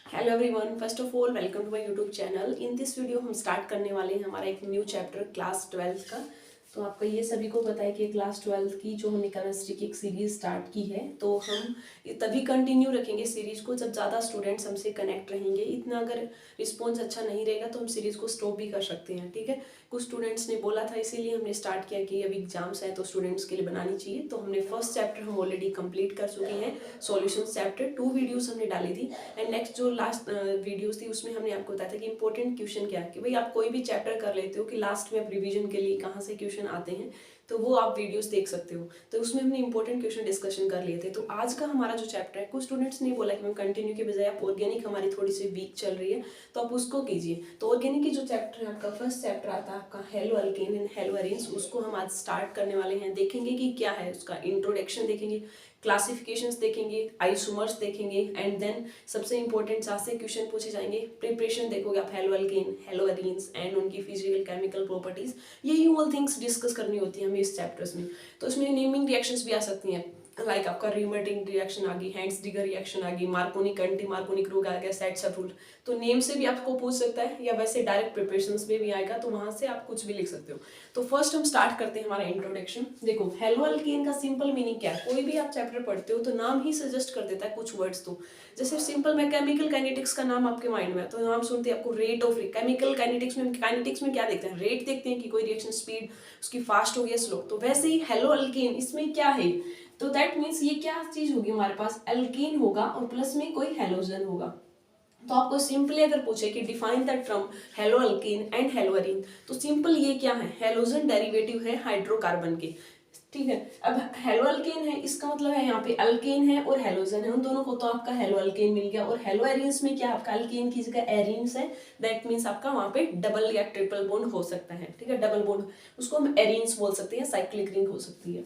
Hello everyone, first of all welcome to my YouTube channel. In this video हम start करने वाले हैं हमारा एक न्यू चैप्टर क्लास 12 का। तो आपको ये सभी को पता है कि क्लास 12 की जो हमने केमिस्ट्री की एक सीरीज स्टार्ट की है, तो हम ये तभी कंटिन्यू रखेंगे सीरीज को जब ज़्यादा स्टूडेंट्स हमसे कनेक्ट रहेंगे। इतना अगर रिस्पॉन्स अच्छा नहीं रहेगा तो हम सीरीज को स्टॉप भी कर सकते हैं, ठीक है। कुछ स्टूडेंट्स ने बोला था, इसीलिए हमने स्टार्ट किया कि अभी एग्जाम्स है तो स्टूडेंट्स के लिए बनानी चाहिए। तो हमने फर्स्ट चैप्टर हम ऑलरेडी कंप्लीट कर चुके हैं, सॉल्यूशंस चैप्टर 2 वीडियोस हमने डाली थी। एंड नेक्स्ट जो लास्ट वीडियोस थी उसमें हमने आपको बताया था कि इंपॉर्टेंट क्वेश्चन क्या है, कि भाई आप कोई भी चैप्टर कर लेते हो कि लास्ट में आप रिवीजन के लिए कहाँ से क्वेश्चन आते हैं, तो वो आप वीडियोस देख सकते हो। तो उसमें हमने इंपॉर्टेंट क्वेश्चन डिस्कशन कर लिए थे। तो आज का हमारा जो चैप्टर है, कुछ स्टूडेंट्स ने बोला कि मैम कंटिन्यू के बजाय आप ऑर्गेनिक हमारी थोड़ी सी वीक चल रही है तो आप उसको कीजिए। तो ऑर्गेनिक की जो चैप्टर है आपका फर्स्ट चैप्टर आता है आपका hello alkane and hello arenes, उसको हम आज स्टार्ट करने वाले हैं। देखेंगे कि क्या है उसका इंट्रोडक्शन, देखेंगे क्लासिफिकेशंस, देखेंगे आइसोमर्स देखेंगे, एंड देन सबसे इंपॉर्टेंट 4 से क्वेश्चन पूछे जाएंगे। प्रिपरेशन देखोगे आप hello alkane hello arenes and उनकी फिजिकल केमिकल प्रॉपर्टीज, यही ऑल थिंग्स डिस्कस करनी होती है हमें इस चैप्टर्स में। तो इसमें नेमिंग रिएक्शंस भी आ सकती हैं, लाइक आपका र्यूमेटिक रिएक्शन आ गई, हैंड्स डिगर रिएक्शन आ गई, मार्कोनिक एंटी मार्कोनिक रोग आ गया, सेट्स रूल। तो नेम से भी आपको पूछ सकता है या वैसे डायरेक्ट प्रिपरेशंस में भी आएगा, तो वहां से आप कुछ भी लिख सकते हो। तो फर्स्ट हम स्टार्ट करते हैं हमारा इंट्रोडक्शन। देखो हेलो अल्केन का सिंपल मीनिंग क्या है, कोई भी आप चैप्टर पढ़ते हो तो नाम ही सजेस्ट कर देता है कुछ वर्ड्स। तो जैसे सिंपल में केमिकल काइनेटिक्स का नाम आपके माइंड में है तो नाम सुनते हैं आपको रेट ऑफ केमिकल काइनेटिक्स में क्या देखते हैं, रेट देखते हैं कि कोई रिएक्शन स्पीड उसकी फास्ट हो गया स्लो। तो वैसे ही हेलो अल्केन इसमें क्या है, तो दैट मीन्स ये क्या चीज होगी, हमारे पास एल्कीन होगा और प्लस में कोई हेलोजन होगा। तो आपको सिंपली अगर पूछे कि define the term hello alkyne and hello arene, तो सिंपल ये क्या है, हेलोजन डेरिवेटिव है हाइड्रोकार्बन के, ठीक है। अब हेलो अल्केन है, इसका मतलब है यहाँ पे अल्केन है और हेलोजन है, उन दोनों को तो आपका हेलो अल्केन मिल गया। और हेलो एरीन्स में क्या आपका अल्केन की जगह एरीन्स है, दैट मीन्स आपका वहां पे डबल या ट्रिपल बॉन्ड हो सकता है, ठीक है। डबल बॉन्ड उसको हम एरीन्स बोल सकते हैं, साइक्लिक रिंग हो सकती है।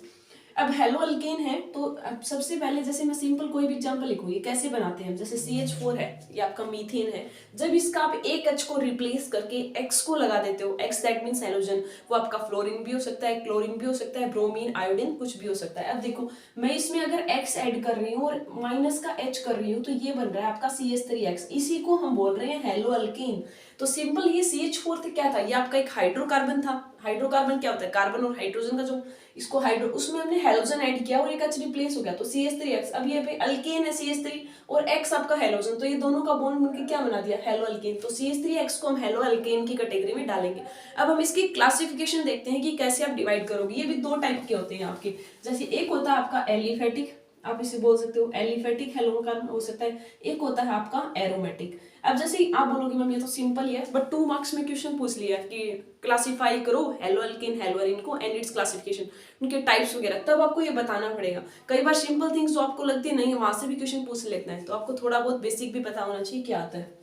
अब हेलो अल्केन है तो अब सबसे पहले जैसे मैं सिंपल कोई भी एग्जांपल लिखूंगी, कैसे बनाते हैं, जैसे CH4 है या आपका मीथेन है, जब इसका आप एक H को रिप्लेस करके X को लगा देते हो, X दैट मीन्स हेलोजन, वो आपका फ्लोरीन भी हो सकता है, क्लोरीन भी हो सकता है, ब्रोमीन, आयोडीन, कुछ भी हो सकता है। अब देखो मैं इसमें अगर X ऐड कर रही हूँ और माइनस का H कर रही हूँ तो ये बन रहा है आपका CH3X, इसी को हम बोल रहे हैं हेलो अल्केन। तो सिंपल ये CH4 क्या था, ये आपका एक हाइड्रोकार्बन था। हाइड्रोकार्बन क्या होता है, कार्बन और हाइड्रोजन का जो इसको हाइड्रो, उसमें हमने हेलोजन ऐड किया और एक H रिप्लेस हो गया तो CH3X। अब ये पे अल्केन है CH3 और X आपका हेलोजन, तो ये दोनों का बॉन्ड मिलकर क्या बना दिया, हेलो अल्केन। तो CH3X को हम हेलो अल्केन की कैटेगरी में डालेंगे। अब हम इसकी क्लासिफिकेशन देखते हैं कि कैसे आप डिवाइड करोगे। ये भी दो टाइप के होते हैं आपके, जैसे एक होता है आपका एलिफेटिक, आप इसे बोल सकते हो एलिफेटिक हेलोकार्बन हो सकता है, एक होता है आपका एरोमेटिक। अब जैसे आप बोलोगे मैम ये तो सिंपल ही है, बट 2 मार्क्स में क्वेश्चन पूछ लिया कि क्लासिफाई करो हेलो अल्केन हेलो एरीन को एंड इट्स क्लासिफिकेशन, उनके टाइप्स वगैरह, तब आपको ये बताना पड़ेगा। कई बार सिंपल थिंग्स जो आपको लगती नहीं है वहां से भी क्वेश्चन पूछ लेते हैं, तो आपको थोड़ा बहुत बेसिक भी पता होना चाहिए क्या आता है,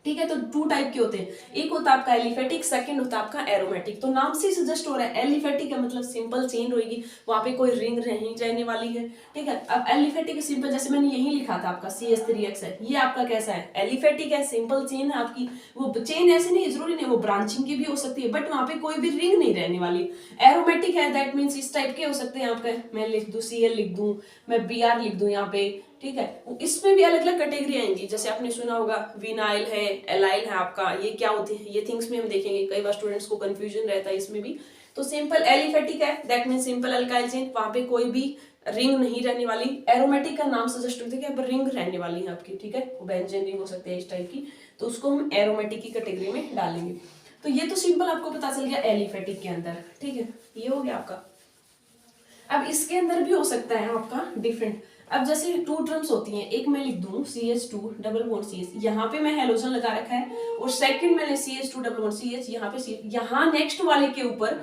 ठीक है। तो 2 टाइप के होते हैं, एक होता है आपका एलिफेटिक, सेकंड होता है आपका एरोमेटिक। तो नाम से सजेस्ट हो रहा है एलिफेटिक का मतलब सिंपल चेन रहेगी, वहां पे कोई रिंग नहीं रहने वाली है, ठीक है। अब एलिफेटिक सिंपल, जैसे मैंने यही लिखा था आपका CH3X है, ये आपका कैसा है, एलिफेटिक है, सिंपल चेन है आपकी। वो चेन ऐसे नहीं, जरूरी नहीं वो ब्रांचिंग की भी हो सकती है, बट वहां पे कोई भी रिंग नहीं रहने वाली। एरोमेटिक है, दैट मीन्स इस टाइप के हो सकते हैं आपके, मैं लिख दूं Cl लिख दूं, मैं Br लिख दूं यहाँ पे, ठीक है। इसमें भी अलग अलग कैटेगरी आएंगी, जैसे आपने सुना होगा विनाइल है, एलाइल है आपका, ये क्या होती है, ये थिंग्स में हम देखेंगे। कई बार स्टूडेंट्स को कंफ्यूजन रहता है इसमें भी। तो सिंपल एलिफेटिक है, that mean simple alkyl chain, वहां पे कोई भी रिंग नहीं रहने वाली। एरोमेटिक का नाम सजेस्ट होता है कि रिंग रहने वाली है आपकी, ठीक है, बेंजीन रिंग हो सकती है इस टाइप की, तो उसको हम एरोमेटिक की कैटेगरी में डालेंगे। तो ये तो सिंपल आपको पता चल गया एलिफेटिक के अंदर, ठीक है, ये हो गया आपका। अब इसके अंदर भी हो सकता है आपका डिफरेंट। अब जैसे 2 टर्म्स होती हैं, एक मैं लिख दूं CH2 डबल बॉन्ड CH, यहाँ पे मैं हेलोजन लगा रखा है, और सेकंड मैंने CH2 डबल बॉन्ड CH, यहाँ पे CH, यहाँ नेक्स्ट वाले के ऊपर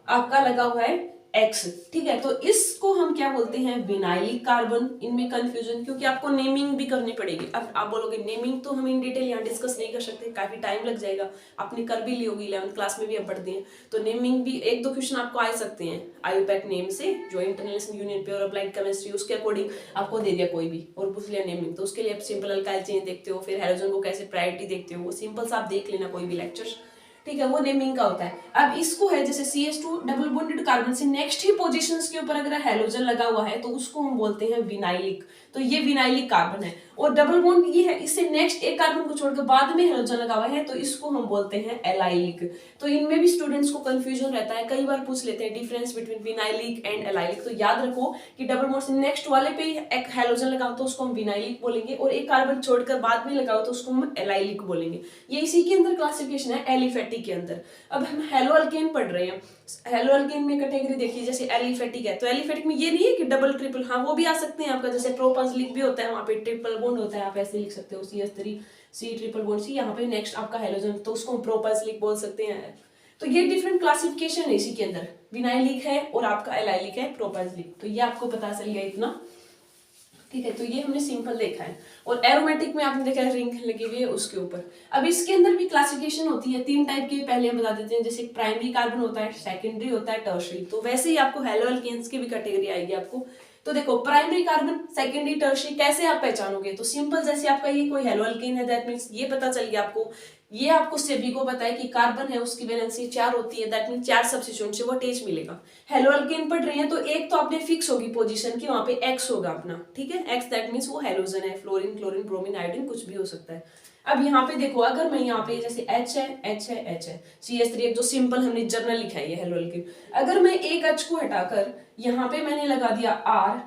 आपका लगा हुआ है X, ठीक है। तो इसको हम क्या बोलते हैं, विनाइलिक कार्बन। इनमें कंफ्यूजन, क्योंकि आपको नेमिंग भी करनी पड़ेगी। अब आप बोलोगे नेमिंग तो हम इन डिटेल यहाँ डिस्कस नहीं कर सकते, काफी टाइम लग जाएगा, आपने कर भी ली होगी 11th क्लास में भी अब पढ़ते हैं। तो नेमिंग भी 1-2 क्वेश्चन आपको आ सकते हैं आईयूपैक नेम से, जो international union pure applied chemistry, उसके अकॉर्डिंग आपको दे दिया कोई भी और पूछ लिया नेमिंग, तो उसके लिए आप सिंपल अल्काइल चेन देखते हो, फिर हेलोजन को कैसे प्रायोरिटी देखते हो, वो सिंपल सा आप देख लेना कोई भी लेक्चर, ठीक है, वो नेमिंग का होता है। अब इसको है जैसे CH2 डबल बॉन्डेड कार्बन से नेक्स्ट ही पोजीशंस के ऊपर अगर हेलोजन लगा हुआ है तो उसको हम बोलते हैं विनाइलिक, तो ये विनाइलिक कार्बन है। और डबल बॉन्ड ये है, इससे नेक्स्ट एक कार्बन को छोड़कर बाद में हेलोजन लगा हुआ है, तो इसको हम बोलते हैं एलाइलिक। तो इनमें भी स्टूडेंट्स को कंफ्यूजन रहता है, कई बार पूछ लेते हैं difference between vinylic and allylic. तो याद रखो कि डबल बॉन्ड से नेक्स्ट वाले पे एक हेलोजन लगा हो तो उसको हम विनाइलिक बोलेंगे, और एक कार्बन छोड़कर बाद में लगा हो तो उसको हम एलाइलिक बोलेंगे। ये इसी के अंदर क्लासिफिकेशन है, एलिफेटिक के अंदर। अब हम हेलो अल्केन पढ़ रहे हैं, हेलो अल्केन में कैटेगरी देखिए, जैसे एलिफेटिक है, तो एलिफेटिक में ये नहीं है कि डबल ट्रिपल, हाँ वो भी आ सकते हैं आपका, जैसे प्रोपाजलिक भी होता है, वहाँ पे ट्रिपल बॉन्ड होता है, आप ऐसे लिख सकते हो CH3 C triple bond C, यहाँ पे नेक्स्ट आपका हेलोजन, तो उसको हम प्रोपाजलिक बोल सकते हैं। तो ये डिफरेंट क्लासिफिकेशन है इसी के अंदर, विनाइलिक है और आपका एलाइलिक है, प्रोपाजलिक। तो ये आपको पता चल गया इतना, ठीक है। तो ये हमने सिंपल देखा है, और एरोमेटिक में आपने देखा है रिंग लगी हुई है उसके ऊपर। अब इसके अंदर भी क्लासिफिकेशन होती है, 3 टाइप की पहले हम बता देते हैं, जैसे प्राइमरी कार्बन होता है, सेकेंडरी होता है, टर्शियरी। तो वैसे ही आपको हेलो अल्केन्स की भी कैटेगरी आएगी आपको। तो देखो प्राइमरी कार्बन, सेकेंडरी, टर्शियरी कैसे आप पहचानोगे, तो सिंपल, जैसे आपका ये कोई हेलो अल्केन है, दैट मींस ये पता चल गया आपको, ये आपको सभी को पता है कि कार्बन है उसकी वैलेंसी 4 होती है, दैट मीन 4 सब्स्टिट्यूएंट से वो अटैच मिलेगा। हेलो अल्केन पढ़ रहे हैं तो एक तो आपने फिक्स होगी पोजीशन की, वहां पे एक्स होगा अपना, ठीक है, एक्स दैट मींस वो हेलोजन है, फ्लोरीन, क्लोरीन, ब्रोमीन, आयोडीन कुछ भी हो सकता है। अब यहाँ पे देखो, अगर मैं यहाँ पे जैसे H है, H है, H है, CH3 एक जो सिंपल हमने जर्नल लिखा है ये हेलो अल्केन, अगर मैं एक H को हटाकर यहाँ पे मैंने लगा दिया R,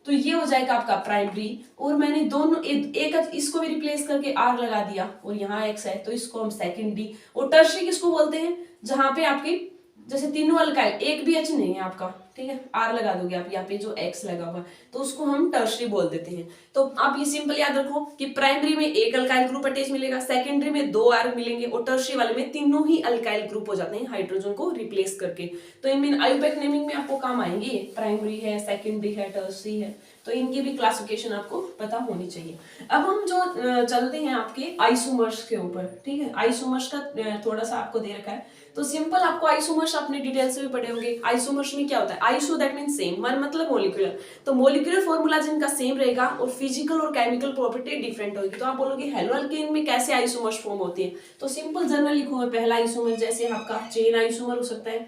तो ये हो जाएगा आपका प्राइमरी, और मैंने दोनों एक इसको भी रिप्लेस करके R लगा दिया और यहाँ X है, तो इसको हम सेकेंडरी। और टर्शियरी किसको बोलते हैं, जहां पे आपकी जैसे तीनों अल्काइल, एक भी H नहीं है आपका, ठीक है, R लगा दोगे आप यहाँ पे जो X लगा हुआ, तो उसको हम टर्शियरी बोल देते हैं। तो आप ये सिंपल याद रखो कि प्राइमरी में एक अल्काइल ग्रुप अटैच मिलेगा, सेकेंडरी में 2 R मिलेंगे, और टर्शियरी वाले में तीनों ही अल्काइल ग्रुप हो जाते हैं हाइड्रोजन को रिप्लेस करके। तो इनमें आयुपेक नेमिंग में आपको काम आएंगे, प्राइमरी है, सेकेंडरी है, टर्शियरी है, तो इनकी भी क्लासिफिकेशन आपको पता होनी चाहिए। अब हम जो चलते हैं आपके आइसोमर्स के ऊपर, ठीक है, आइसोमर्स का थोड़ा सा आपको दे रखा है। तो सिंपल आपको आइसोमर्स अपने डिटेल से भी पढ़े होंगे। आइसोमर्स में क्या होता है, आइसो दैट मीन सेम, मतलब मॉलिक्यूलर, तो मॉलिक्यूलर फॉर्मूला जिनका सेम रहेगा और फिजिकल और केमिकल प्रॉपर्टी डिफरेंट होगी। तो आप बोलोगे हेलो अल्केन में कैसे आइसोमर्स फॉर्म होते हैं, तो सिंपल जनरल लिखूंगा, पहला आइसोमर जैसे आपका चेन आइसोमर हो सकता है,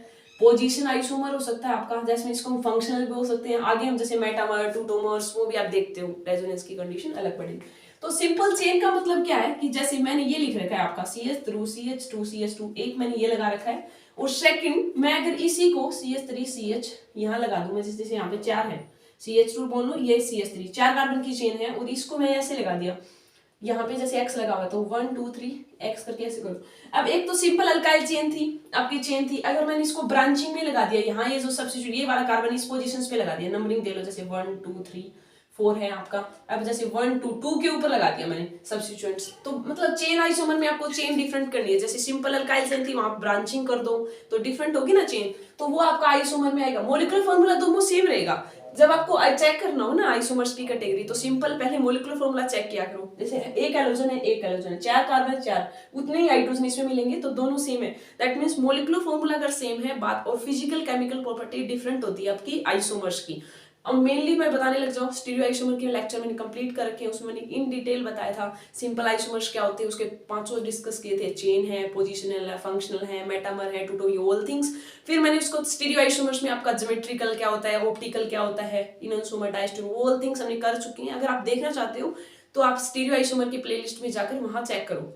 पोजीशन आइसोमर हो सकता है आपका, जैसे इसको हम फंक्शनल भी हो सकते हैं, आगे हम जैसे मेटामर, टूटोमर्स, वो भी आप देखते हो, रेजोनेंस की कंडीशन अलग पड़ेगी। तो सिंपल चेन का मतलब क्या है कि जैसे मैंने ये लिख रखा है आपका CH3 CH2 CH2, एक मैंने ये लगा रखा है, और सेकंड मैं अगर इसी को CH3 CH यहाँ लगा दूं, जैसे यहाँ पे 4 है, CH2 बोल लो, ये CH3, 4 कार्बन की चेन है, और इसको मैं ऐसे लगा दिया, यहाँ पे जैसे X लगा हुआ है, तो 1 2 3 X करके ऐसे करो। अब एक तो सिंपल अल्काइल चेन थी, आपकी चेन थी, अगर मैंने इसको ब्रांचिंग में लगा दिया, यहाँ ये जो सब्स्टिट्यूट ये वाला कार्बन इस पोजीशंस पे लगा दिया, नंबरिंग दे लो, जैसे 1 2 3 4 है आपका, अब जैसे 1 2 2 के ऊपर लगा दिया मैंने सब्स्टिट्यूएंट्स, तो मतलब चेन आइसोमर में आपको चेन डिफरेंट करनी है, जैसे सिंपल अल्काइल चेन थी वहां ब्रांचिंग कर दो तो डिफरेंट होगी ना चेन, तो वो आपका आइसोमर में आएगा। मॉलिक्यूलर फॉर्मूला दोनों सेम रहेगा, जब आपको चेक करना हो ना आइसोमर्स की कैटेगरी, तो सिंपल पहले मॉलिक्यूलर फॉर्मूला चेक किया करो, जैसे एक हैलोजन है, एक हैलोजन है, 4 कार्बन 4, उतने ही हाइड्रोजन इसमें मिलेंगे, तो दोनों सेम है, दैट मींस मॉलिक्यूलर फॉर्मूला अगर सेम है बात, और फिजिकल केमिकल प्रॉपर्टी डिफरेंट होती है आपकी आइसोमर्स की। अब मेनली मैं बताने लग जाऊँ, स्टीरियो आइसोमर के लेक्चर मैंने कंप्लीट कर रखे हैं, उसमें मैंने इन डिटेल बताया था सिंपल आइसोमर्स क्या होते हैं, उसके 5 डिस्कस किए थे, चेन है, पोजिशनल है, फंक्शनल है, मेटामर है, टूटो, ये ऑल थिंग्स। फिर मैंने उसको स्टीरियो आइसोमर्स में आपका ज्योमेट्रिकल क्या होता है, ऑप्टिकल क्या होता है, इनोसोमर, डायस्टोमर, ऑल थिंग्स हमने कर चुके हैं। अगर आप देखना चाहते हो तो आप स्टीरियो आइसोमर की प्लेलिस्ट में जाकर वहां चेक करो,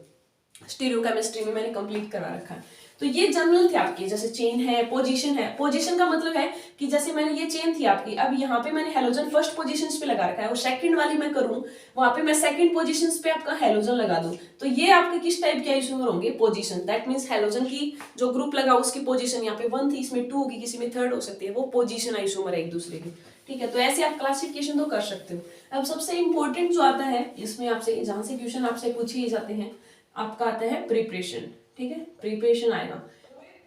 स्टीरियो केमिस्ट्री में मैंने कंप्लीट करा रखा है। तो ये जनरल थे आपकी, जैसे चेन है, पोजीशन है, पोजीशन का मतलब है कि जैसे मैंने ये चेन थी आपकी, अब यहाँ पे मैंने हेलोजन फर्स्ट पोजीशंस पे लगा रखा है, और सेकंड वाली मैं करूं वहां पे मैं सेकंड पोजीशंस पे आपका हेलोजन लगा दूं, तो ये आपके किस टाइप के आइसोमर होंगे, पोजीशन, दैट मींस हेलोजन की जो ग्रुप लगा उसकी पोजीशन यहाँ पे 1 थी, इसमें 2 होगी, किसी में 3rd हो सकती है, वो पोजीशन आइसोमर है एक दूसरे की, ठीक है। तो ऐसे आप क्लासिफिकेशन तो कर सकते हो। अब सबसे इंपॉर्टेंट जो आता है इसमें आपसे, जहां से क्वेश्चन आपसे पूछे ही जाते हैं, आपका आता है प्रिपरेशन, ठीक है, प्रिपरेशन आएगा,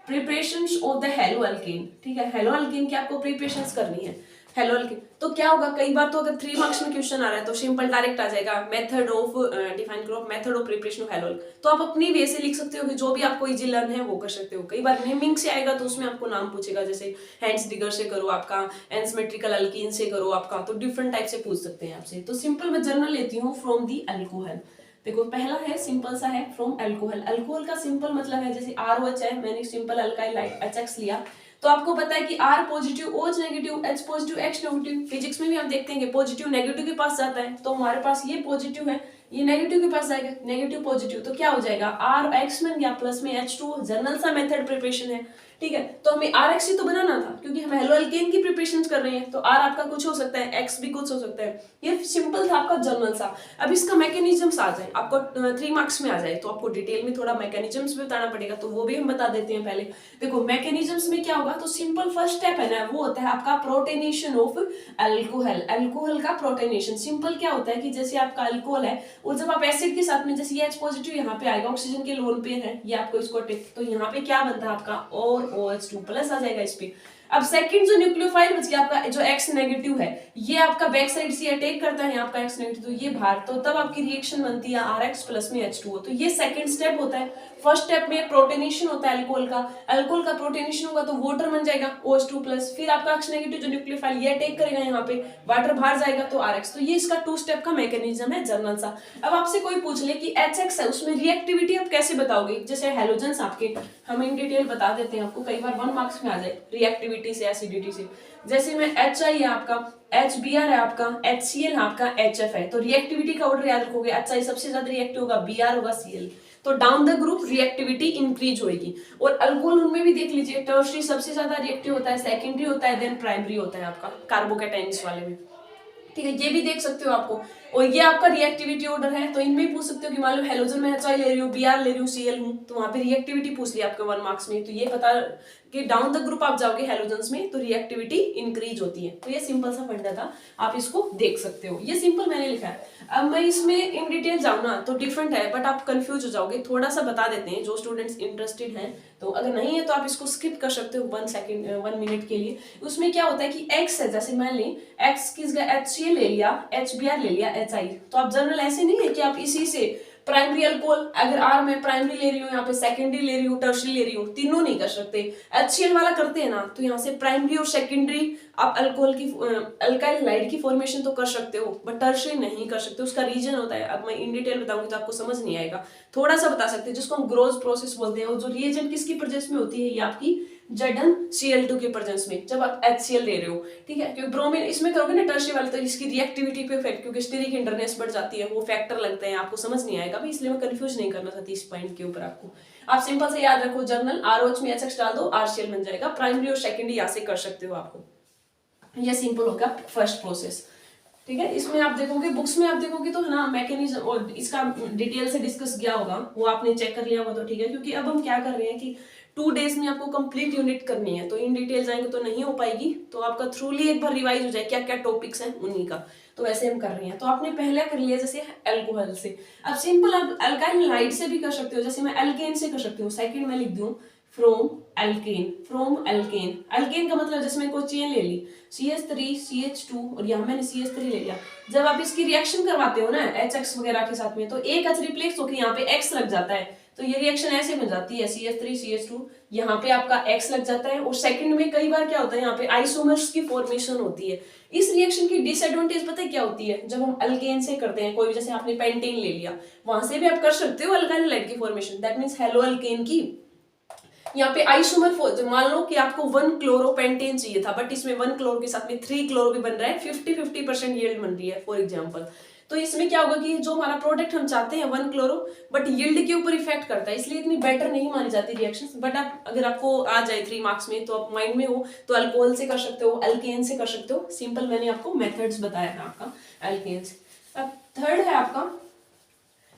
preparations of the hello alkane, ठीक है, हेलो अल्केन की आपको प्रिपरेशंस करनी है, हेलो अल्केन। तो क्या होगा, कई बार तो अगर 3 मार्क्स में क्वेश्चन आ रहा है तो सिंपल डायरेक्ट आ जाएगा, मेथड ऑफ डिफाइन करो, method of preparation of hello, तो आप अपनी वे से लिख सकते हो कि जो भी आपको इजी लर्न है वो कर सकते हो। कई बार नेमिंग से आएगा तो उसमें आपको नाम पूछेगा, जैसे हैंड्स डिगर से करो आपका, एनसमेट्रिकल अल्कीन से करो आपका, तो डिफरेंट टाइप से पूछ सकते हैं आपसे। तो सिंपल मैं जर्नल लेती हूँ फ्रॉम दी अल्कोहल। देखो पहला है सिंपल सा है फ्रॉम अल्कोहल, अल्कोहल का सिंपल मतलब है जैसे ROH है, मैंने सिंपल अल्काइल HX लिया, तो आपको पता है कि R positive, OH negative, H positive, X negative. Physics में भी हम देखते हैं कि पॉजिटिव नेगेटिव के पास जाता है, तो हमारे पास ये पॉजिटिव है, ये नेगेटिव के पास जाएगा, नेगेटिव पॉजिटिव, तो क्या हो जाएगा RX बन गया, प्लस में H2, जनरल सा मेथड प्रिपरेशन है, ठीक है। तो हमें RX ही तो बनाना था, क्योंकि हम हेलो एल्केन की प्रिपरेशन कर रहे हैं, तो R आपका कुछ हो सकता है, X भी कुछ हो सकता है। ये सिंपल था आपका जनरल सा। अब इसका मैकेनिज्म्स आ जाए, आपको 3 मार्क्स में आ जाए, तो आपको डिटेल में थोड़ा मैकेनिज्म्स भी बताना पड़ेगा, तो वो भी हम बता देते हैं। पहले देखो मैकेनिज्म्स में क्या होगा, तो सिंपल फर्स्ट स्टेप है ना, वो होता है आपका प्रोटोनेशन ऑफ अल्कोहल। अल्कोहल का प्रोटोनेशन सिंपल क्या होता है कि जैसे आपका अल्कोहल है, और जब आप एसिड के साथ में, जैसे H पॉजिटिव यहाँ पे आएगा, ऑक्सीजन के लोन पेयर है, ये आपको इसको टिक, तो यहाँ पे क्या बनता है आपका और OH2 प्लस आ जाएगा इस पे। अब सेकंड जो न्यूक्लियोफाइल बच गया आपका, जो X नेगेटिव है, ये आपका बैक साइड से अटैक करता है आपका X नेगेटिव, तो ये बाहर, तो तब आपकी रिएक्शन बनती है RX प्लस में H2O। तो ये सेकंड स्टेप होता है। फर्स्ट स्टेप में प्रोटोनेशन होता है अल्कोहल का, अल्कोहल का प्रोटोनेशन होगा तो वाटर बन जाएगा OH2 प्लस, फिर आपका X नेगेटिव जो न्यूक्लियोफाइल ये अटैक करेगा यहाँ पे, वाटर बाहर जाएगा तो RX। तो ये इसका 2 स्टेप का मैकेनिज्म है जनरल सा। अब आपसे कोई पूछ ले कि HX है, उसमें रिएक्टिविटी आप कैसे बताओगे, जैसे हेलोजेंस आपके, हम इन डिटेल बता देते हैं आपको, कई बार 1 मार्क्स में आ जाए रिएक्टिविटी से, एसिडिटी से। जैसे में HI है आपका, HBr है आपका, HCl है आपका, HF है, तो रिएक्टिविटी का ऑर्डर याद रखोगे, HI सबसे ज्यादा रिएक्टिव होगा, Br होगा, Cl, तो down the group reactivity increase होगी। और अल्कोहल उनमें भी देख लीजिए, टर्शरी सबसे ज्यादा रिएक्टिव होता है, सेकेंडरी होता है, देन प्राइमरी होता है आपका कार्बोकैटायंस वाले में, ठीक है। ये भी देख सकते हो आपको, और ये आपका रिएक्टिविटी ऑर्डर है, तो इनमें पूछ सकते हो कि मान लो हेलोजन में HI ले रही हूँ, Br ले रही हूँ, Cl हूँ, तो वहां पे रिएक्टिविटी पूछ लिया आपके 1 मार्क्स में, तो ये पता कि डाउन द ग्रुप आप जाओगे हेलोजेंस में तो रिएक्टिविटी इंक्रीज होती है। तो ये सिंपल सा फंडा था, आप इसको देख सकते हो, ये सिंपल मैंने लिखा है। अब मैं इसमें इन डिटेल जाऊँ ना तो डिफरेंट है, बट आप कंफ्यूज हो जाओगे, थोड़ा सा बता देते हैं जो स्टूडेंट्स इंटरेस्टेड हैं, तो अगर नहीं है तो आप इसको स्किप कर सकते हो 1 मिनट के लिए। उसमें क्या होता है कि X है, जैसे मान लें X किस HCl ले लिया, HBr ले लिया, HI, तो आप जनरल ऐसे नहीं है कि आप इसी से प्राइमरी अल्कोहल, अगर R में प्राइमरी ले रही हूँ, यहाँ पे सेकेंडरी ले रही हूँ, टर्शरी ले रही हूँ, तीनों नहीं कर सकते। HCl वाला करते हैं ना, तो यहाँ से प्राइमरी और सेकेंडरी आप अल्कोहल की अल्काइल हैलाइड की फॉर्मेशन तो कर सकते हो, बट टर्शरी नहीं कर सकते, उसका रीजन होता है। अब मैं इन डिटेल बताऊंगी तो आपको समझ नहीं आएगा, थोड़ा सा बता सकते हैं, जिसको हम ग्रोथ प्रोसेस बोलते हैं। और जो रिएजेंट किसकी प्रेजेंस में होती है, ये आपकी ZnCl2 के प्रेजेंस में, जब आप HCl ले रहे हो, ठीक है, क्योंकि ब्रोमीन इसमें करोगे ना टर्शरी वाले, तो इसकी रिएक्टिविटी पे इफेक्ट, क्योंकि स्टीरिक इंटरनेस बढ़ जाती है, वो फैक्टर लगते हैं, आपको समझ नहीं आएगा, इसलिए मैं कंफ्यूज नहीं करना चाहती इस पॉइंट के ऊपर आपको। आप सिंपल से याद रखो, जर्नल ROH में HX डाल दो, RCl बन जाएगा, प्राइमरी और सेकेंडरी यहाँ से कर सकते हो आपको। यह सिंपल होगा फर्स्ट प्रोसेस, ठीक है। इसमें आप देखोगे, बुक्स में आप देखोगे तो ना मैकेनिज्म और इसका डिटेल से डिस्कस किया होगा, वो आपने चेक कर लिया होगा, तो ठीक है। क्योंकि अब हम क्या कर रहे हैं कि 2 डेज में आपको कंप्लीट यूनिट करनी है, तो इन डिटेल जाएंगे तो नहीं हो पाएगी, तो आपका थ्रूली एक बार रिवाइज हो जाए क्या क्या टॉपिक्स हैं उन्हीं का, तो ऐसे हम कर रहे हैं। तो आपने पहले कर लिया जैसे अल्कोहल से, अब सिंपल आप अल्काइल हैलाइड से भी कर सकते हो, जैसे मैं अल्केन से कर सकती हूँ, सेकंड में लिख दूं फ्रॉम अल्केन। अल्केन का मतलब जैसे मैं कोई चेन ले ली, CH3 CH2 और यहाँ मैंने CH3 ले लिया, जब आप इसकी रिएक्शन करवाते हो ना HX वगैरह के साथ में, तो एक H रिप्लेस होकर यहाँ पे X लग जाता है, तो ये रिएक्शन ऐसे बन जाती है, CH3 CH2, यहाँ पे आपका X लग जाता है। और सेकंड में कई बार क्या होता है, यहाँ पे आइसोमर्स की फॉर्मेशन होती है। इस रिएक्शन की डिसएडवांटेज पता है क्या होती है, जब हम अल्केन से करते हैं, कोई जैसे आपने पेंटेन ले लिया, वहां से भी आप कर सकते हो अल्काइल हैलाइड की formation, that means hello alkane की, यहाँ पे आइसोमर मान लो कि आपको 1 क्लोरोपेंटेन चाहिए था, बट इसमें 1 क्लोरो के साथ में 3 क्लोरो भी बन रहा है, 50-50% यील्ड बन रही है फॉर एग्जांपल। तो इसमें क्या होगा कि जो हमारा प्रोडक्ट हम चाहते हैं 1 क्लोरो, बट यील्ड के ऊपर इफेक्ट करता है, इसलिए इतनी बेटर नहीं मानी जाती रिएक्शंस। बट आप अगर आपको आ जाए 3 मार्क्स में, तो आप माइंड में हो तो अल्कोहल से कर सकते हो, अल्केन से कर सकते हो, सिंपल मैंने आपको मेथड्स बताया है आपका अल्केन से। अब थर्ड है आपका,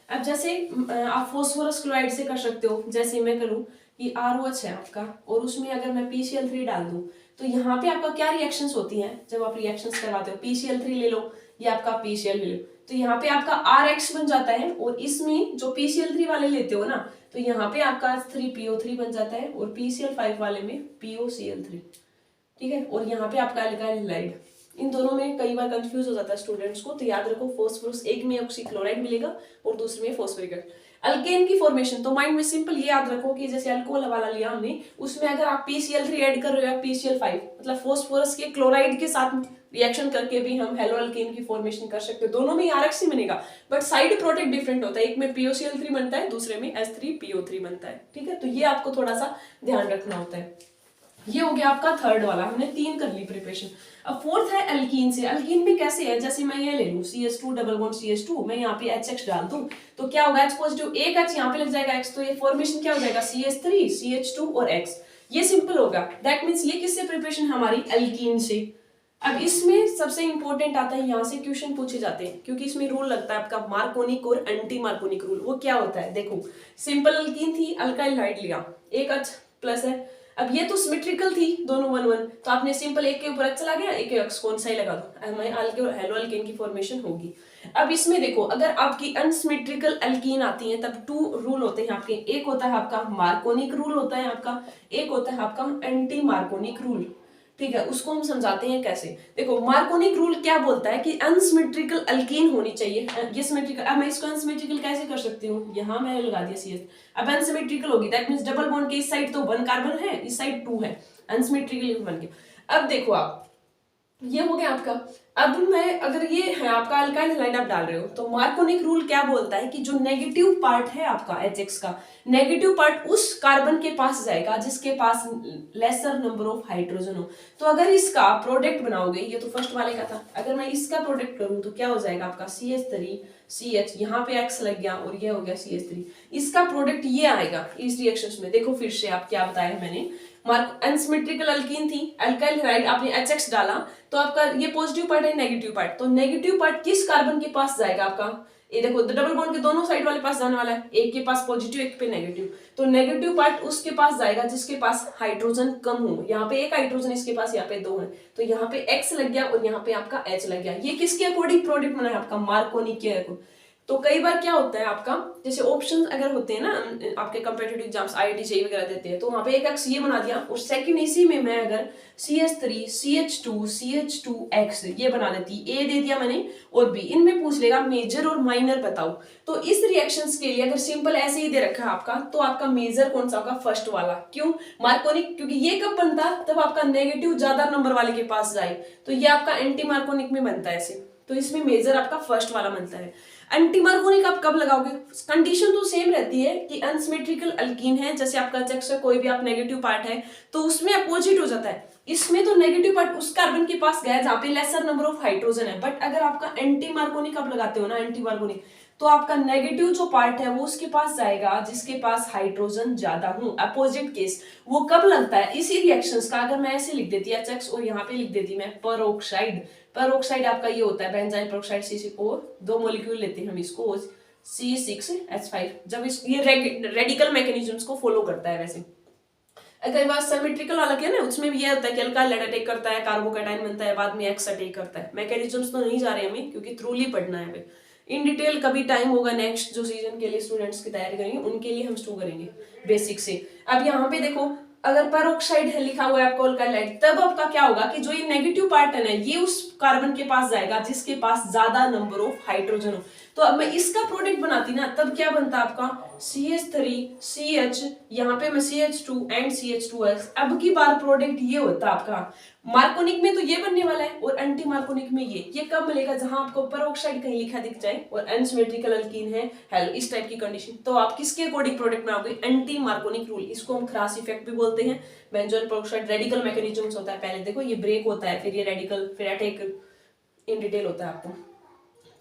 अब जैसे आप फॉस्फोरस क्लोराइड से कर सकते हो, जैसे मैं करूँ कि ROH है आपका, और उसमें अगर मैं PCl3 डाल दूं, तो यहाँ पे आपका क्या रिएक्शंस होती हैं जब आप रिएक्शंस करवाते हो, PCl3 ले लो या आपका PCl ले लो, तो यहाँ पे आपका RX बन जाता है, और इसमें जो PCl3 वाले लेते हो ना, तो यहाँ पे आपका 3PO3 बन जाता है, और PCl5 वाले में POCl3, ठीक है। और यहाँ पे आपका अल्काइल हैलाइड, इन दोनों में कई बार कंफ्यूज हो जाता है स्टूडेंट्स को, तो याद रखो फॉस्फोरस, एक में ऑक्सीक्लोराइड मिलेगा और दूसरे में फॉस्फोरिक एसिड। अल्केन की फॉर्मेशन तो माइंड में सिंपल ये याद रखो कि जैसे अल्कोहल वाला लिया हमने, उसमें अगर आप PCl3 ऐड कर रहे हो या PCl5, मतलब फॉस्फोरस के क्लोराइड के साथ रिएक्शन करके भी हम हेलो अल्केन की फॉर्मेशन कर सकते हो, दोनों में RX ही बनेगा, बट साइड प्रोडक्ट डिफरेंट होता है, एक में POCl3 बनता है, दूसरे में H3PO3 बनता है, ठीक है। तो ये आपको थोड़ा सा ध्यान रखना होता है। ये हो गया आपका थर्ड वाला, हमने 3 कर ली प्रिपरेशन। अब फोर्थ है एल्कीन से। एल्कीन में कैसे है, जैसे मैं ये ले लूं CH2 डबल बॉन्ड CH2, मैं यहाँ पे HX डाल दूं तो क्या होगा, H पॉजिटिव, एक H यहाँ पे लग जाएगा X, तो ये फॉर्मेशन क्या हो जाएगा CH3 CH2 और X। ये सिंपल होगा, दैट मीन्स ये किससे प्रिपरेशन हमारी एल्कीन से। अब इसमें सबसे इंपॉर्टेंट आता है, यहाँ से क्वेश्चन पूछे जाते हैं क्योंकि इसमें रूल लगता है आपका मार्कोनिक और एंटी मार्कोनिक रूल। वो क्या होता है, देखो सिंपल एल्कीन थी, अल्काइल हाइड लिया, एक H प्लस है। अब ये तो सिमेट्रिकल थी, दोनों 1 1, तो आपने सिंपल एक के ऊपर H चला गया, एक के X कौन सा ही लगा दो, हेलो एल्केन की फॉर्मेशन होगी। अब इसमें देखो, अगर आपकी अनसिमेट्रिकल एल्कीन आती है तब 2 रूल होते हैं आपके, एक होता है आपका मार्कोनिक रूल होता है आपका, एक होता है आपका एंटी मार्कोनिक रूल। ठीक है, उसको हम समझाते हैं कैसे। देखो मार्कोनिक रूल क्या बोलता है कि अनसिमेट्रिकल एल्कीन होनी चाहिए, ये सिमेट्रिकल। अब मैं इसको अनसिमेट्रिकल कैसे कर सकती हूँ, यहाँ मैंने लगा दिया CH, अब अनसिमेट्रिकल होगी, दैट मींस डबल बॉन्ड के इस साइड तो 1 कार्बन है, इस साइड 2 है, अनसिमेट्रिकल बन गया। अब देखो आप, ये हो गया आपका। अब मैं, अगर ये है आपका अल्काइल हैलाइड आप डाल रहे हो, तो मार्कोनिक रूल क्या बोलता है कि जो नेगेटिव पार्ट है आपका HX का, नेगेटिव पार्ट उस कार्बन के पास जाएगा जिसके पास लेसर नंबर ऑफ हाइड्रोजन हो। तो अगर इसका प्रोडक्ट बनाओगे, ये तो फर्स्ट वाले का था, अगर मैं इसका प्रोडक्ट करूं तो क्या हो जाएगा आपका CH3 CH, यहाँ पे X लग गया और ये हो गया CH3, इसका प्रोडक्ट ये आएगा इस रिएक्शंस में। देखो फिर से आप क्या बताया मैंने, अनसिमेट्रिकल अल्कीन थी, अल्काइल हैलाइड आपने HX डाला, तो आपका ये पॉजिटिव पार्ट है, नेगेटिव पार्ट, तो नेगेटिव पार्ट किस कार्बन के पास जाएगा आपका, ये देखो डबल बॉन्ड के दोनों साइड वाले पास जाने वाला है, एक के पास पॉजिटिव एक पे नेगेटिव, तो नेगेटिव पार्ट उसके पास जाएगा जिसके पास हाइड्रोजन कम हो। यहाँ पे एक हाइड्रोजन इसके पास, यहाँ पे 2 है, तो यहाँ पे X लग गया और यहाँ पे आपका H लग गया। ये किसके अकॉर्डिंग प्रोडक्ट बना है आपका, मार्कोनिक के अकॉर्डिंग। तो कई बार क्या होता है आपका, जैसे ऑप्शन अगर होते हैं ना आपके कंपेटिटिव एग्जाम्स IIT JEE वगैरह देते हैं, तो वहां पे एक X ये बना दिया और सेकंड इसी में मैं अगर CH3 CH2 CH2X ये बना देती, A दे दिया मैंने और B, इनमें पूछ लेगा मेजर और माइनर बताओ। तो इस रिएक्शंस के लिए अगर सिंपल ऐसे ही दे रखा है आपका, तो आपका मेजर कौन सा होगा, फर्स्ट वाला। क्यों, मार्कोनिक, क्योंकि ये कब बनता तब आपका नेगेटिव ज्यादा नंबर वाले के पास जाए, तो ये आपका एंटी मार्कोनिक में बनता है ऐसे, तो इसमें मेजर आपका फर्स्ट वाला बनता है। एंटी मार्कोनिक आप कब लगाओगे, कंडीशन तो सेम रहती है कि अनसिमेट्रिकल अल्कीन है, जैसे आपका HX का कोई भी आप नेगेटिव पार्ट है तो उसमें अपोजिट हो जाता है, इसमें तो नेगेटिव पार्ट उस कार्बन के पास गया जहां पे लेसर नंबर ऑफ हाइड्रोजन है। बट अगर आपका एंटी मार्कोनिक आप लगाते हो ना, एंटी मार्कोनिक, तो आपका नेगेटिव जो पार्ट है वो उसके पास जाएगा जिसके पास हाइड्रोजन ज्यादा हो, अपोजिट केस। वो कब लगता है, इसी रिएक्शंस का अगर मैं ऐसे लिख देती HX और यहाँ पे लिख देती मैं पेरोक्साइड, पेरोक्साइड आपका ये होता है बेंजाइल पेरोक्साइड C6O, 2 मॉलिक्यूल लेते हैं हम इसको C6H5, जब ये रेडिकल मैकेनिज्म्स को फॉलो करता है। वैसे अगर बात सिमेट्रिकल वाला क्या है ना, उसमें भी ये होता है कि अल्काइल हाइड अटैक करता है, कार्बोकैटायन बनता है, बाद में X अटैक करता है। मैकेनिज्म्स तो नहीं जा रहे हमें क्योंकि थ्रूली पढ़ना है, इन डिटेल कभी टाइम होगा नेक्स्ट जो सीजन के लिए स्टूडेंट्स की तैयारी करेंगे उनके लिए हम स्टू करेंगे बेसिक से। अब यहाँ पे देखो, अगर पेरोक्साइड है लिखा हुआ है आपको अल्काइल हाइड, तब आपका क्या होगा कि जो ये नेगेटिव पार्ट है ना, ये उस कार्बन के पास जाएगा जिसके पास ज्यादा नंबर ऑफ हाइड्रोजन हो। तो अब मैं इसका प्रोडक्ट बनाती ना, तब क्या बनता आपका CH3 CH, यहाँ पे मैं CH2 एंड CH2X। अब की बार प्रोडक्ट ये होता आपका, मार्कोनिक में तो ये बनने वाला है और एंटी मार्कोनिक में ये कब मिलेगा, जहां आपको पेरोक्साइड कहीं लिखा दिख जाए और अनसिमेट्रिकल अल्कीन है हेलो इस टाइप की कंडीशन, तो आप किसके अकॉर्डिंग प्रोडक्ट बनाओगे, एंटी मार्कोनिक रूल। इसको हम क्रास इफेक्ट भी बोलते हैं। बेंजोइल पेरोक्साइड रेडिकल मैकेनिज्म्स होता है, पहले देखो ये ब्रेक होता है, फिर ये रेडिकल, फिर अटैक, इन डिटेल होता है आपको।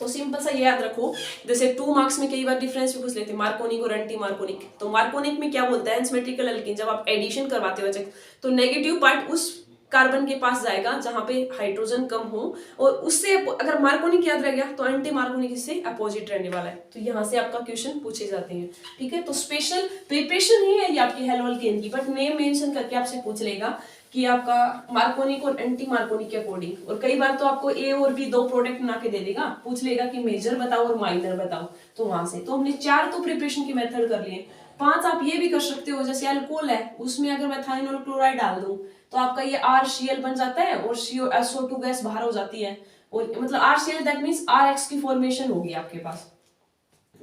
तो सिंपल सा ये याद रखो, जैसे 2 मार्क्स में कई बार डिफरेंस भी पूछ लेते हैं मार्कोनिक और एंटी मार्कोनिक। तो मार्कोनिक में क्या बोलता है, अनसिमेट्रिकल अल्कीन जब आप एडिशन करवाते हो तो नेगेटिव पार्ट उस कार्बन के पास जाएगा जहां पे हाइड्रोजन कम हो, और उससे अगर मार्कोनिक याद रह गया तो एंटी मार्कोनिक इससे अपोजिट रहने वाला है। तो यहाँ से आपका क्वेश्चन पूछे जाते हैं, ठीक है। तो स्पेशल प्रिपरेशन ही है ये आपकी हेलो अल्केन की, बट नेम मेंशन करके आपसे पूछ लेगा कि आपका मार्कोनिक और एंटी मार्कोनिक के अकॉर्डिंग। और कई बार तो आपको A और B 2 प्रोडक्ट बना के दे देगा, पूछ लेगा कि मेजर बताओ और माइनर बताओ। तो वहां से तो हमने 4 तो प्रिपरेशन के मेथड कर लिए, 5 आप ये भी कर सकते हो, जैसे अल्कोहल है उसमें अगर मैं थाइनोल क्लोराइड डाल दूं तो आपका ये RCl बन जाता है और SO2 गैस बाहर हो जाती है, और मतलब RCl दैट मींस RX की फॉर्मेशन होगी आपके पास,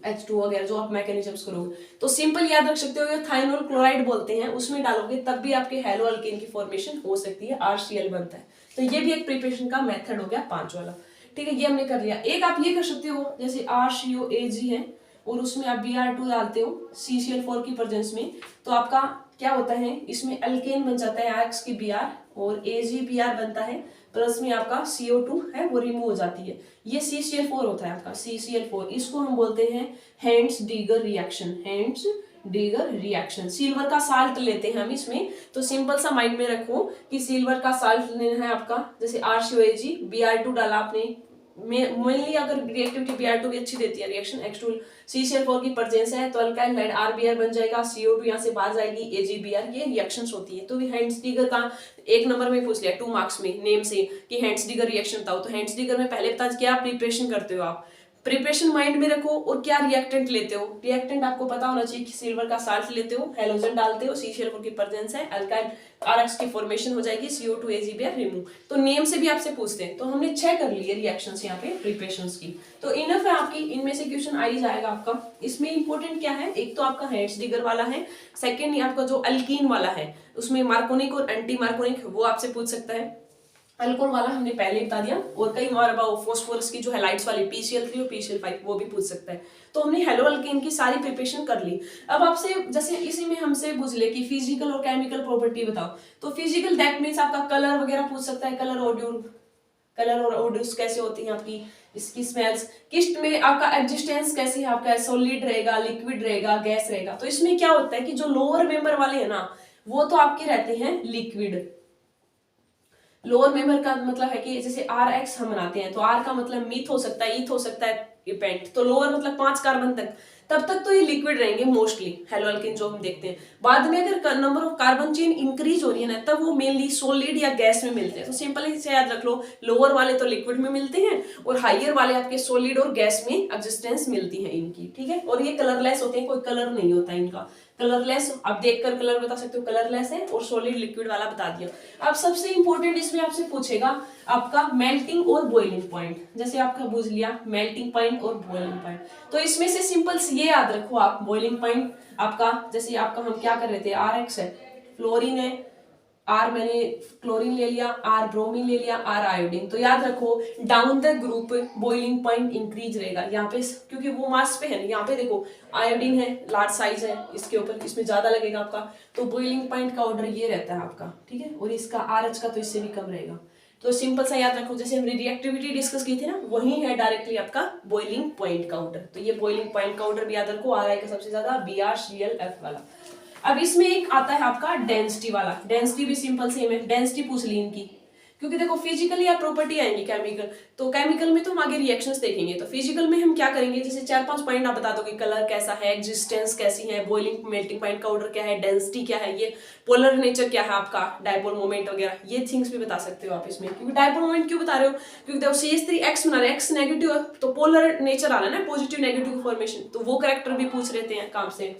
H2 वगैरह जो आप मैकेनिज्म्स करोगे। तो सिंपल याद रख सकते हो, ये थाइनोल क्लोराइड बोलते हैं, उसमें डालोगे तब भी आपके हेलो अल्केन की फॉर्मेशन हो सकती है, RCl बनता है। तो ये भी एक प्रिपरेशन का मेथड हो गया 5 वाला, ठीक है। ये हमने कर लिया। एक आप ये कर सकते हो, जैसे RCOAG है और उसमें आप Br2 डालते हो CCl4 की प्रेजेंस में, तो आपका क्या होता है, इसमें अल्केन बन जाता है RX की Br और AgBr बनता है, प्लस में आपका CO2 है वो रिमूव हो जाती है। ये CCl4 होता है आपका CCl4, इसको हम बोलते हैं हेंड्स-डीगर रिएक्शन। हेंड्स-डीगर रिएक्शन। सिल्वर का साल्ट लेते हैं हम इसमें, तो सिंपल सा माइंड में रखो कि सिल्वर का साल्ट लेना है आपका, जैसे RCOAg, Br2 डाला आपने, मेनली अगर रिएक्टिविटी Br2 भी अच्छी देती है, रिएक्शन X2 CCl4 की प्रेजेंस है तो अल्काइल हाइड RBr बन जाएगा, CO2 यहाँ से बाहर जाएगी, AgBr, ये रिएक्शंस होती है। तो हेंड्स-डीगर का 1 नंबर में पूछ लिया 2 मार्क्स में नेम से कि हेंड्स-डीगर रिएक्शन बताओ, तो हेंड्स-डीगर में पहले बता क्या प्रिपरेशन करते हो आप, प्रिपरेशन माइंड में रखो और क्या रिएक्टेंट लेते हो। रिएक्टेंट आपको पता होना चाहिए कि सिल्वर का साल्ट लेते हो, हेलोजन डालते हो, CCl4 की प्रेजेंस है, अल्काइल RX की फॉर्मेशन हो जाएगी, CO2 AgBr रिमूव। तो नेम से भी आपसे पूछते हैं, तो हमने 6 कर लिए रिएक्शंस यहाँ पे प्रिपरेशंस की, तो इनफ है आपकी, इनमें से क्वेश्चन आ ही जाएगा आपका। इसमें इंपॉर्टेंट क्या है, एक तो आपका हेंड्स-डीगर वाला है, सेकेंड आपका जो अल्कीन वाला है उसमें मार्कोनिक और एंटी मार्कोनिक वो आपसे पूछ सकता है। अल्कोहल वाला हमने पहले बता दिया, और कई बार फॉस्फोरस की जो हैलाइड्स वाली PCl3 और PCl5 वो भी पूछ सकता है। तो हमने हेलो अल्केन की सारी प्रिपरेशन कर ली। अब आपसे जैसे इसी में हमसे पूछ ले कि फिजिकल और केमिकल प्रॉपर्टी बताओ, तो फिजिकल दैट मीन्स आपका कलर वगैरह पूछ सकता है, कलर और ओडोर्स कैसे होती हैं आपकी, इसकी स्मेल्स, किस्ट में आपका एग्जिस्टेंस कैसी है, आपका सॉलिड रहेगा, लिक्विड रहेगा, गैस रहेगा। तो इसमें क्या होता है कि जो लोअर मेंबर वाले हैं ना वो तो आपके रहते हैं लिक्विड। लोअर मेंबर का मतलब है कि जैसे RX हम बनाते हैं तो R का मतलब मीथ हो सकता है, ईथ हो सकता है, पेंट, तो लोअर मतलब 5 कार्बन तक, तब तक तो ये लिक्विड रहेंगे मोस्टली हेलो अल्केन जो हम देखते हैं। बाद में अगर number of carbon chain increase हो रही है ना तब वो मेनली सॉलिड या गैस में मिलते हैं। तो सिंपल से याद रख लो, लोअर वाले तो लिक्विड में मिलते हैं और हाइयर वाले आपके सॉलिड और गैस में एग्जिस्टेंस मिलती है इनकी, ठीक है। और ये कलरलेस होते हैं, कोई कलर नहीं होता इनका, कलरलेस आप देखकर कलर बता सकते हो, कलरलेस है, और सॉलिड लिक्विड वाला बता दिया। अब सबसे इंपॉर्टेंट इसमें आपसे पूछेगा आपका मेल्टिंग और बॉइलिंग पॉइंट, जैसे आपका पूछ लिया मेल्टिंग पॉइंट और बॉइलिंग पॉइंट, तो इसमें से सिंपल ये याद रखो आप, बॉइलिंग पॉइंट आपका, जैसे आपका हम क्या कर रहे थे, RX है, फ्लोरीन है, R मैंने क्लोरीन ले लिया, R ब्रोमीन ले लिया, R आयोडीन, तो याद रखो down the group boiling point increase रहेगा यहाँ पे, क्योंकि वो मास पे है ना, यहाँ पे देखो आयोडीन है, लार्ज साइज है, इसके ऊपर इसमें ज्यादा लगेगा आपका, तो बॉइलिंग पॉइंट का ऑर्डर ये रहता है आपका, ठीक है। और इसका RH का तो इससे भी कम रहेगा। तो सिंपल सा याद रखो, जैसे हमने रिएक्टिविटी डिस्कस की थी ना, वही है डायरेक्टली आपका बॉइलिंग पॉइंट का ऑर्डर। तो ये बॉइलिंग पॉइंट का ऑर्डर भी याद रखो, RI का सबसे ज्यादा, BrClF वाला। अब इसमें एक आता है आपका डेंसिटी वाला, डेंसिटी भी सिंपल सेम है, डेंसिटी पूछ ली इनकी, क्योंकि देखो फिजिकली या प्रॉपर्टी आएंगी केमिकल, तो केमिकल में तो हम आगे रिएक्शंस देखेंगे, तो फिजिकल में हम क्या करेंगे, जैसे 4-5 पॉइंट आप बता दो कि कलर कैसा है, एग्जिस्टेंस कैसी है, बॉइलिंग मेल्टिंग पॉइंट का ऑर्डर क्या है, डेंसिटी क्या है, ये पोलर नेचर क्या है आपका, डायपोल मोमेंट वगैरह, ये थिंग्स भी बता सकते हो आप इसमें। क्योंकि डायपोल मोमेंट क्यों बता रहे हो, क्योंकि देखो CH3X बना रहे हैं, X नेगेटिव है तो पोलर नेचर आ रहा है ना, पॉजिटिव नेगेटिव फॉर्मेशन, तो वो कैरेक्टर भी पूछ रहते हैं काम से।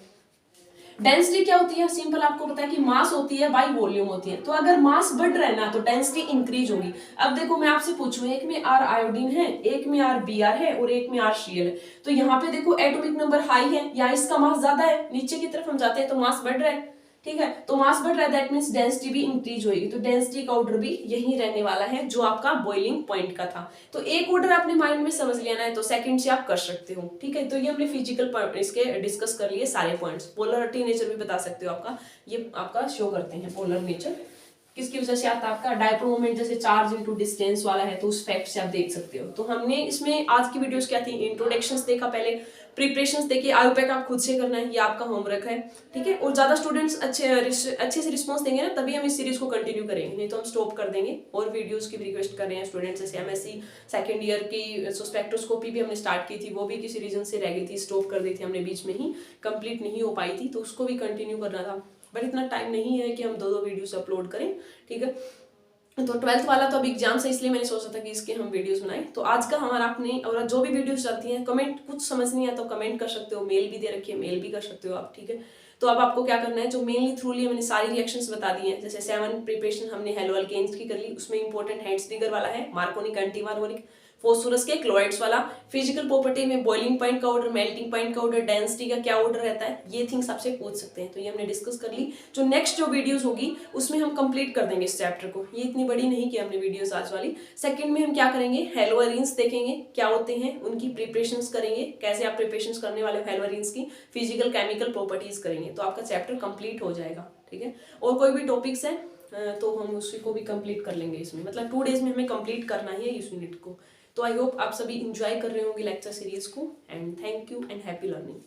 डेंसिटी क्या होती है, सिंपल आपको पता है कि मास होती है बाई वॉल्यूम होती है, तो अगर मास बढ़ रहा है ना तो डेंसिटी इंक्रीज होगी। अब देखो मैं आपसे पूछूं, एक में R आयोडीन है, एक में R Br है और एक में R Cl है, तो यहाँ पे देखो एटॉमिक नंबर हाई है या इसका मास ज्यादा है, नीचे की तरफ हम जाते हैं तो मास बढ़ रहा है, ठीक है, तो मास बढ़ रहा है दैट मींस डेंसिटी भी इंक्रीज होगी, तो डेंसिटी का ऑर्डर भी यही रहने वाला है जो आपका बॉइलिंग पॉइंट का था। तो एक ऑर्डर आपने माइंड में समझ लेना है, तो सेकंड से आप कर सकते हो, ठीक है। तो ये हमने फिजिकल इसके डिस्कस कर लिए सारे पॉइंट्स। पोलरिटी नेचर भी बता सकते हो आपका, ये आपका शो करते हैं पोलर नेचर किसकी वजह से आता है, आपका डायपोल मोमेंट जैसे चार्ज इनटू डिस्टेंस वाला है, तो उस फैक्ट से आप देख सकते हो। तो हमने इसमें आज की वीडियोस क्या थी, इंट्रोडक्शंस देखा, पहले प्रिपरेशंस देखिए, आयुपैक आप खुद से करना है, ये आपका होमवर्क है, ठीक है। और ज्यादा स्टूडेंट्स अच्छे से रिस्पॉन्स देंगे ना तभी हम इस सीरीज को कंटिन्यू करेंगे, नहीं तो हम स्टॉप कर देंगे। और वीडियोस की भी रिक्वेस्ट कर रहे हैं स्टूडेंट्स, जैसे MSc सेकंड ईयर की स्पेक्ट्रोस्कोपी भी हमने स्टार्ट की थी, वो भी किसी रीजन से रह गई थी, स्टॉप कर दी थी हमने बीच में ही, कंप्लीट नहीं हो पाई थी, तो उसको भी कंटिन्यू करना था, बट इतना टाइम नहीं है कि हम 2-2 वीडियोस अपलोड करें, ठीक है। तो 12th वाला तो अभी एग्जाम से, इसलिए मैंने सोचा था कि इसके हम वीडियोस बनाएं। तो आज का हमारा अपने, और जो भी वीडियोस चलती हैं, कमेंट कुछ समझ नहीं आया तो कमेंट कर सकते हो, मेल भी दे रखी है, मेल भी कर सकते हो आप, ठीक है। तो अब आपको क्या करना है, जो मेनली थ्रूली मैंने सारी रिएक्शंस बता दी हैं, जैसे 7 प्रिपरेशन हमने हेलो अल्केन्स की कर ली, उसमें इंपॉर्टेंट हेंड्स-डीगर वाला है, मार्कोनिक, एंटी मार्कोनिक, फॉस्फोरस के क्लोराइड्स वाला, फिजिकल प्रॉपर्टी में बॉइलिंग पॉइंट का ऑर्डर, मेल्टिंग पॉइंट का ऑर्डर, डेंसिटी का क्या ऑर्डर रहता है, ये थिंग्स आपसे पूछ सकते हैं। तो ये हमने डिस्कस कर ली। जो नेक्स्ट जो वीडियोस होगी उसमें हम कंप्लीट कर देंगे इस चैप्टर को, ये इतनी बड़ी नहीं की हमने वीडियोस आज वाली। सेकंड में हम क्या करेंगे, हेलोअरीन्स देखेंगे क्या होते हैं, उनकी प्रिपरेशंस करेंगे, कैसे आप प्रिपरेशंस करने वाले हो हेलोअरीन्स की, फिजिकल केमिकल प्रॉपर्टीज करेंगे, तो आपका चैप्टर कंप्लीट हो जाएगा। ठीक है। और कोई भी टॉपिक्स है तो हम उसी को भी कंप्लीट कर लेंगे इसमें, मतलब 2 डेज में हमें कंप्लीट करना ही है इस यूनिट को। तो आई होप आप सभी इंजॉय कर रहे होंगे लेक्चर सीरीज को, and thank you and happy learning.